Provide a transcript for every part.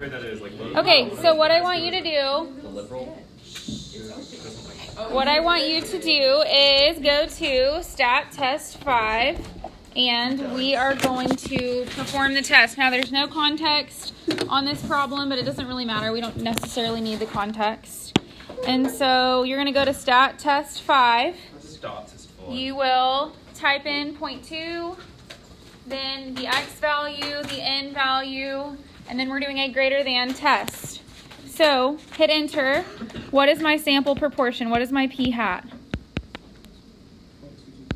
Okay, so what I want you to do, is go to Stat Test 5, and we are going to perform the test. Now, there's no context on this problem, but it doesn't really matter. We don't necessarily need the context. And so you're going to go to Stat Test 5. You will type in 0.2, then the x value, the n value, and then we're doing a greater than test. So hit enter. What is my sample proportion? What is my p hat?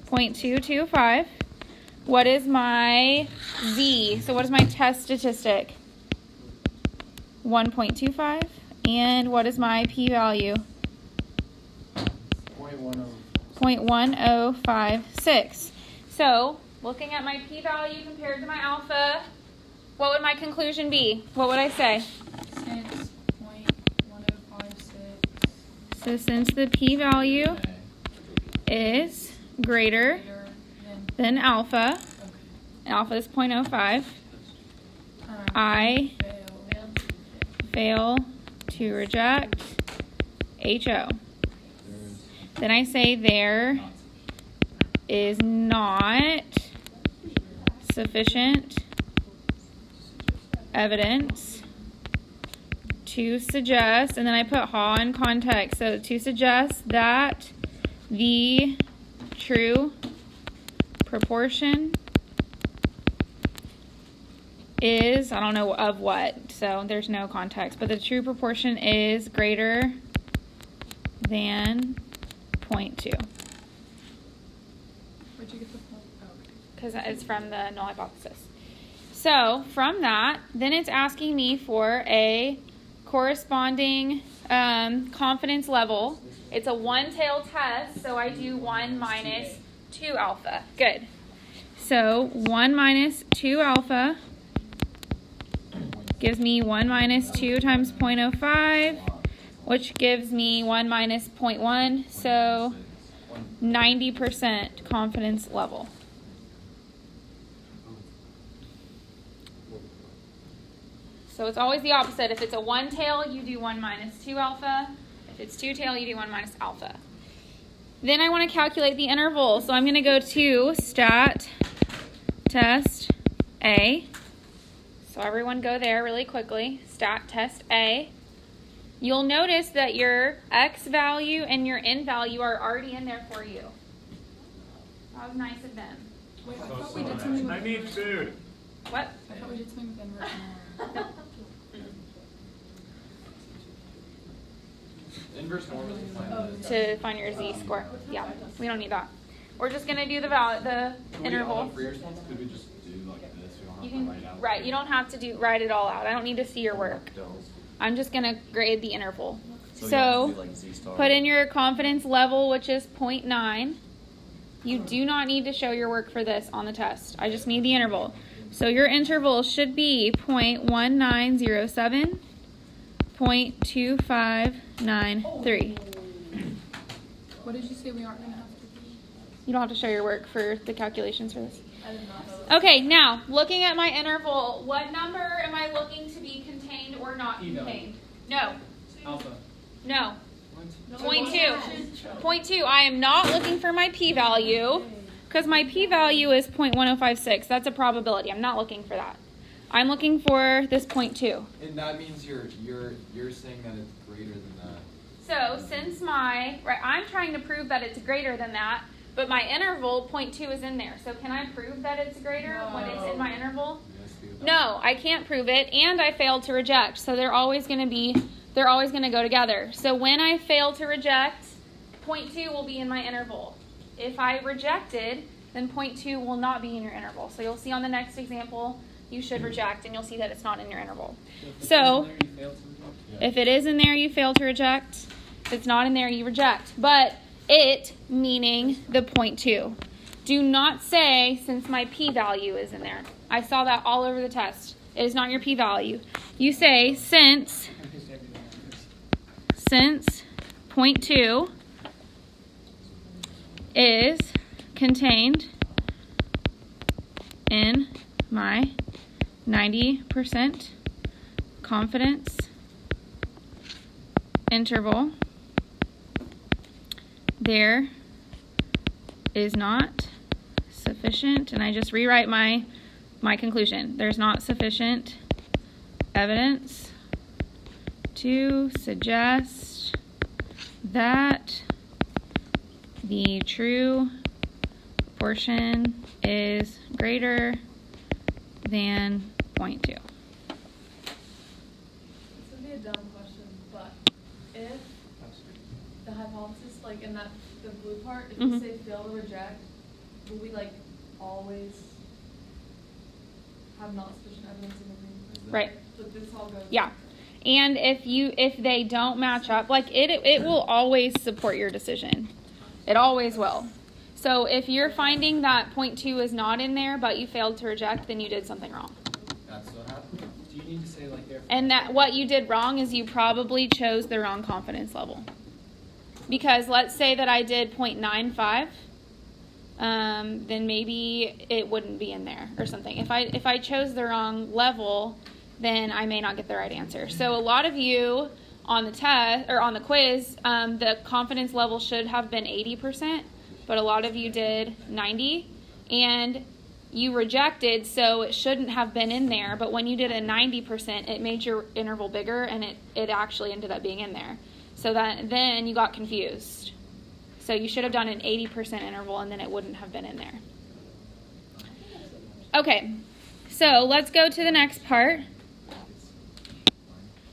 0.225. What is my z? So what is my test statistic? 1.25. And what is my p value? 0.1056. So looking at my p value compared to my alpha, what would my conclusion be? What would I say? Since 0.1056. So since the p value is greater than alpha, alpha is 0.05, I fail to reject HO. Then I say there is not sufficient evidence to suggest, and then I put ha in context, so to suggest that the true proportion is, I don't know of what, so there's no context, but the true proportion is greater than 0.2. Where'd you get the point? Oh, okay. Because it's from the null hypothesis. So from that, then it's asking me for a corresponding confidence level. It's a one-tailed test, so I do 1 minus 2 alpha. Good. So 1 minus 2 alpha gives me 1 minus 2 times 0.05, which gives me 1 minus 0.1, so 90% confidence level. So it's always the opposite. If it's a one-tail, you do 1 minus 2 alpha. If it's two-tail, you do 1 minus alpha. Then I want to calculate the interval. So I'm going to go to Stat Test A. So everyone go there really quickly. Stat Test A. You'll notice that your x value and your n value are already in there for you. That was nice of them. Wait, I thought we did something with I need food. What? I thought we did something with inverse norm. Inverse norm is defined. To find your z-score. Yeah, we don't need that. We're just going to do the interval. For yours ones, could we just do like this? We don't have You to can, write out. right, you don't have to write it all out. I don't need to see your work. I'm just going to grade the interval. So put in your confidence level, which is 0.9. You do not need to show your work for this on the test. I just need the interval. So your interval should be 0.1907, 0.2593. What did you say we aren't going to have to do? You don't have to show your work for the calculations for this. I did not know that. Okay, now, looking at my interval, what number am I looking to be contained or not contained? No. Alpha. No. 0.2. 0.2. I am not looking for my p-value because my p-value is 0.1056. That's a probability. I'm not looking for that. I'm looking for this 0.2. And that means you're saying that it's greater than that. So since I'm trying to prove that it's greater than that, but my interval 0.2 is in there. So can I prove that it's greater when it's in my interval? No, I can't prove it, and I failed to reject. So they're always going to go together. So when I fail to reject, 0.2 will be in my interval. If I rejected, then 0.2 will not be in your interval. So you'll see on the next example, you should reject, and you'll see that it's not in your interval. So if it is in there, you fail to reject. If it's not in there, you reject. But it, meaning the 0.2. Do not say, since my p-value is in there. I saw that all over the test. It is not your p-value. You say, since 0.2 is contained in my 90% confidence interval there is not sufficient, and I just rewrite my conclusion. There's not sufficient evidence to suggest that the true proportion is greater than 0.2. This would be a dumb question, but if the hypothesis, like in that the blue part, if we say fail to reject, will we like always have not sufficient evidence in the green? Right. But this all goes. Yeah. And if they don't match up, like it will always support your decision. It always will. So if you're finding that 0.2 is not in there, but you failed to reject, then you did something wrong. That's what happened. Do you need to say like therefore? And that what you did wrong is you probably chose the wrong confidence level. Because let's say that I did 0.95, then maybe it wouldn't be in there or something. If I chose the wrong level, then I may not get the right answer. So a lot of you on the test or on the quiz, the confidence level should have been 80%, but a lot of you did 90, and you rejected, so it shouldn't have been in there. But when you did a 90%, it made your interval bigger, and it actually ended up being in there. So that then you got confused. So you should have done an 80% interval, and then it wouldn't have been in there. Okay, so let's go to the next part.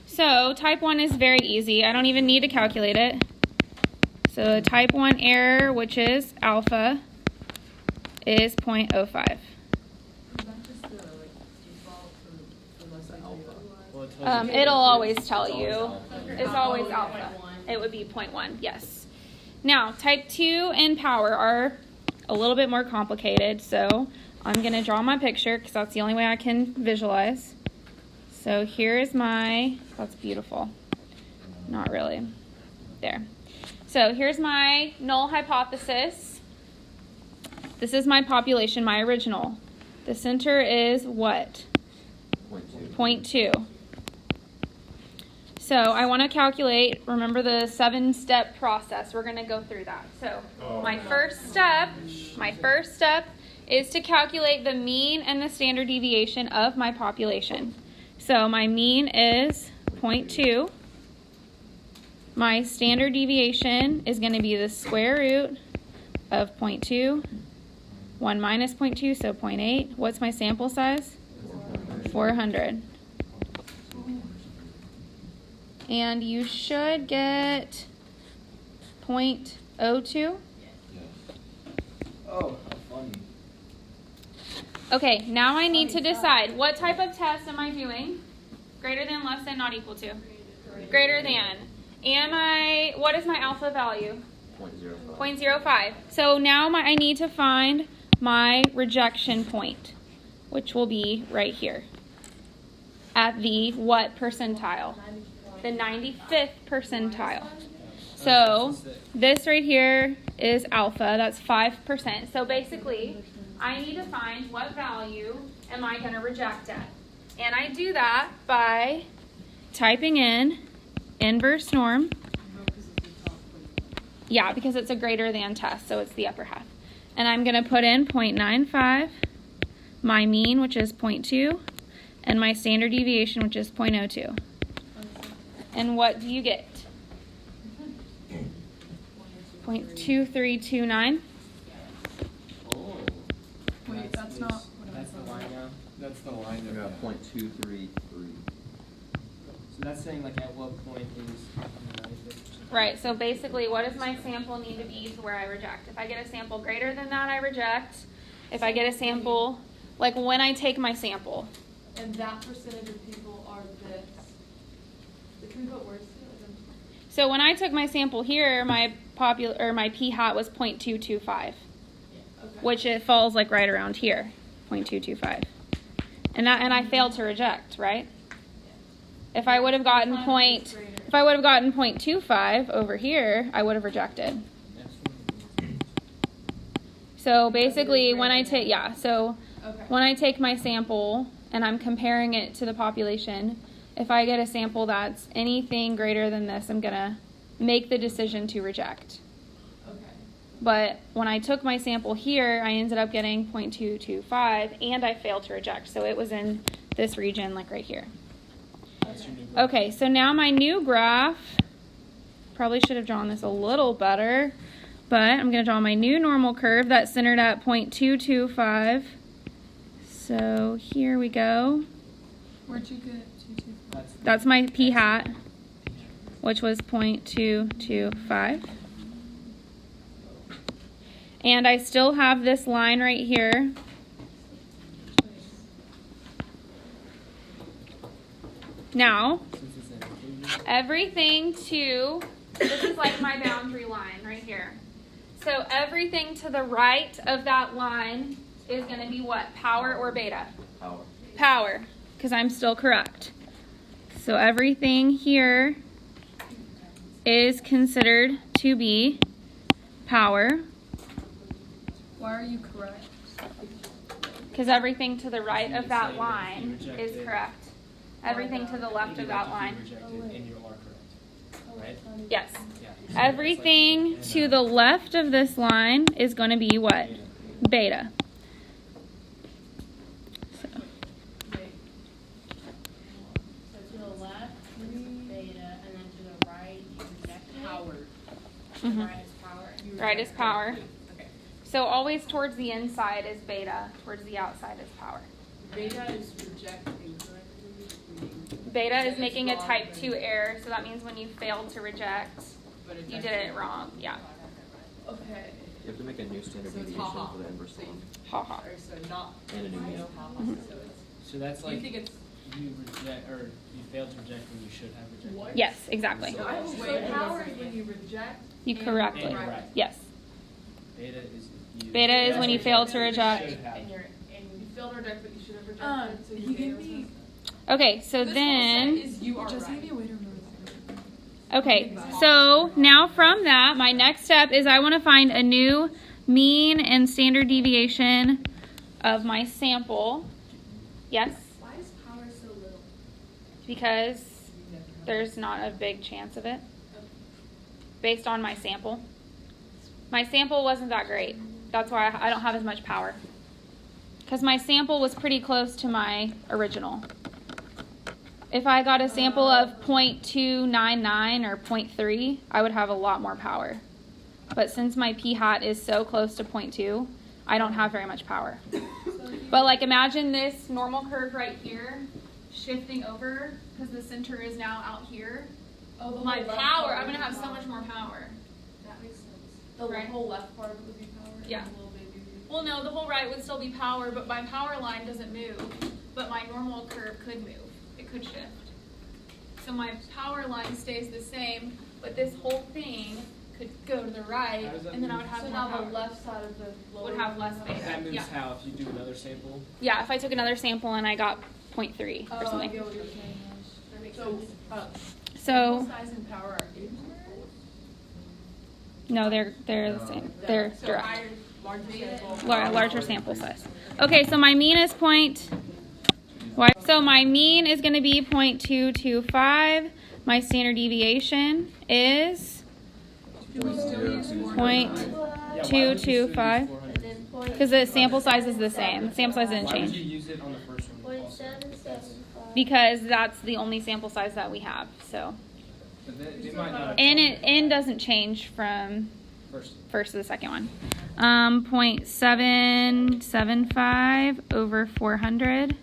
So type 1 is very easy. I don't even need to calculate it. So type 1 error, which is alpha, is 0.05. Is that just the default for most alpha? Well, it tells you- It'll always tell you. alpha. It's always alpha. It would be 0.1, yes. Now, type 2 and power are a little bit more complicated, so I'm going to draw my picture because that's the only way I can visualize. So here is that's beautiful. Not really. There. So here's my null hypothesis. This is my population, my original. The center is what? 0.2. So I want to calculate, remember the 7-step process. We're going to go through that. So my first step is to calculate the mean and the standard deviation of my population. So my mean is 0.2. My standard deviation is going to be the square root of 0.2. 1 minus 0.2, so 0.8. What's my sample size? 400. And you should get 0.02. Oh, how funny. Okay, now I need to decide what type of test am I doing? Greater than, less than, not equal to? Greater than. What is my alpha value? 0.05. So now I need to find my rejection point, which will be right here. At the what percentile? The 95th percentile. So this right here is alpha, that's 5%. So basically, I need to find what value am I going to reject at. And I do that by typing in inverse norm. Yeah, because it's a greater than test, so it's the upper half. And I'm going to put in 0.95, my mean, which is 0.2, and my standard deviation, which is 0.02. And what do you get? 0.2329. Oh. Wait, that's not what I That's the thought. line now. That's the line I of got 0.233. So that's saying like at what point is Right, so basically, what does my sample need to be to where I reject? If I get a sample greater than that, I reject. If I get a sample, like when I take my sample. And that percentage of people are this. Can we put words to it? So when I took my sample here, my p hat was 0.225, Okay. which it falls like right around here, 0.225. And I failed to reject, right? If I would have gotten 0.25 over here, I would have rejected. So basically, when I take Okay. when I take my sample and I'm comparing it to the population, if I get a sample that's anything greater than this, I'm going to make the decision to reject. Okay. But when I took my sample here, I ended up getting 0.225 and I failed to reject. So it was in this region, like right here. That's your new graph. Okay, so now my new graph, probably should have drawn this a little better, but I'm going to draw my new normal curve that's centered at 0.225. So here we go. Where'd you get 225? That's my p hat, which was 0.225. And I still have this line right here. Now, Since it's included. everything to, this is like my boundary line right here. So everything to the right of that line is going to be what? Power or beta? Power. Power, because I'm still correct. So everything here is considered to be power, Why are you correct? because everything to the right of that Saying that if line you reject is it, correct. Everything to the left of that line. If you reject it and you are correct, right? Yes. Yeah. Everything to the left of this line is going to be what? Beta. So, Wait. So to the left is beta, and then to the right you reject it. Power. The mhm. right is power. Right is power. Okay. So always towards the inside is beta, towards the outside is power. Beta is rejecting, correctly? Beta is making a type 2 error, so that means when you failed to reject, But it's you did it wrong. Yeah. Okay. You have to make a new standard So it's deviation ha-ha. for the inverse So one. Ha ha. Or so not. And a new mean. So it's. So that's Do you like think it's? you reject or you failed to reject when you should have rejected. What? Yes, exactly. So power is when you reject. You and correctly. And you're right. Yes. Beta is you. Beta is when you fail to reject. Should have. And you're and you failed to reject, but you should have rejected. So you beta gave was me- Okay, so This whole then. set is you are Just right. give me a way to remember that. Okay, so now from that, my next step is I want to find a new mean and standard deviation of my sample. Yes, Why is power so little? because there's not a big chance of it based on my sample. My sample wasn't that great. That's why I don't have as much power. Because my sample was pretty close to my original. If I got a sample of 0.299 or 0.3, I would have a lot more power. But since my p hat is so close to 0.2, I don't have very much power. But like imagine this normal curve right here shifting over because the center is now out here. Oh, the My whole left power, part I'm would going to be have so power. much more power. That makes sense. The Right. whole left part would be power. and Yeah. the little baby would be- Well, no, the whole right would still be power, but my power line doesn't move. But my normal curve could move. It could shift. So my power line stays the same, but this whole thing could go to the right, How does that and then I move? would have So more now power. the left side of the lower Would have less one beta. That moves Yeah. how if you do another sample. Yeah, if I took another sample and I got 0.3 Oh, or I something. get what you're saying. That makes sense. So Size and power are equal. no, they're the same. They're So direct. higher, larger sample. Larger sample size. Okay, so my mean is So my mean is going to be 0.225. My standard deviation is 0.225 because the sample size is the same. The sample size didn't Why would change you use it on the first one? also? because that's the only sample size that we have. So But they might not have and told it you n doesn't change from first. first to the second one. 0.775 over 400.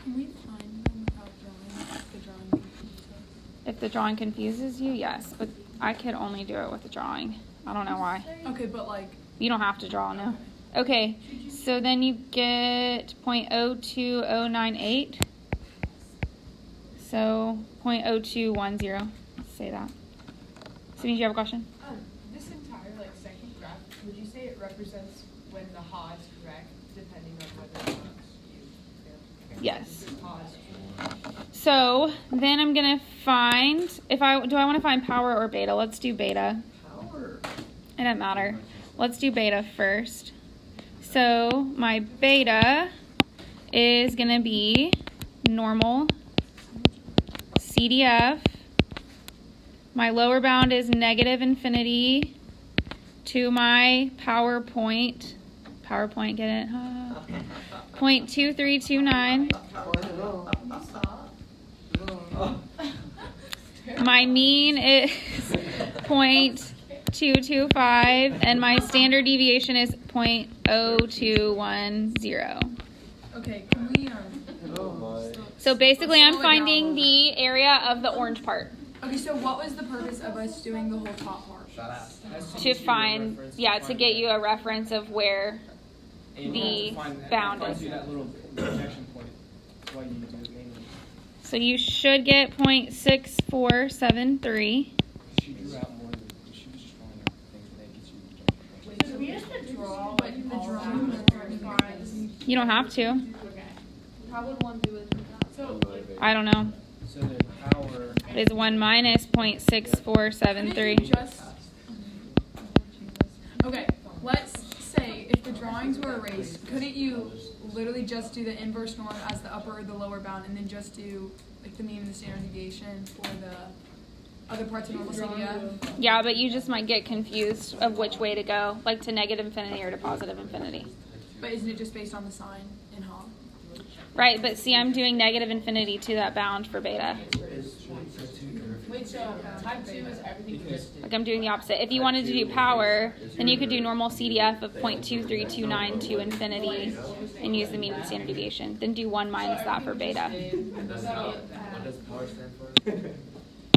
Can we find them without drawing? If the drawing confuses us? If the drawing confuses you, yes, but I could only do it with the drawing. I don't know why. Okay, but like, You don't have to draw, no. Okay, so then you get 0.02098. So 0.0210. Say that. Sydney, do you have a question? This entire second graph, would you say it represents when the ha is correct, depending on whether or not you fail? Yes. This is ha is So then I'm gonna find do I want to find power or beta? Let's do beta. Power. It doesn't matter. Let's do beta first. So my beta is gonna be normal CDF. My lower bound is negative infinity to my PowerPoint. PowerPoint, get it? 0.2329. My mean is 0.225, and my standard deviation is 0.0210. Okay, can we So basically, I'm finding the area of the orange part okay, so what was the purpose of us doing the whole top part? That's to get you a find, reference, yeah, to find get it. you a reference of where. And you the have to find that- bound find is. you that little projection point. That's why you need to do it manually. So you should get 0.6473. She drew out more than, she was just drawing out things that gets you the projection point. So we have to draw But like the all drawing that is for already size. You don't have to. Okay. How would one do it? So, I don't know. So the power, It is 1 minus Couldn't you 0.6473. just okay, let's say if the drawings were erased, couldn't you literally just do the inverse norm as the upper or the lower bound and then just do like the mean and the standard deviation for the other parts of normal CDF? Yeah, but you just might get confused of which way to go, like to negative infinity or to positive infinity. But isn't it just based on the sign in Hall? Right, but see, I'm doing negative infinity to that bound for beta. Wait, so type 2 is everything just Like I'm doing the opposite. If you wanted to do power, then you could do normal CDF of 0.2329 to infinity and use the mean and standard deviation. Then do 1 minus that for beta. What does power stand for?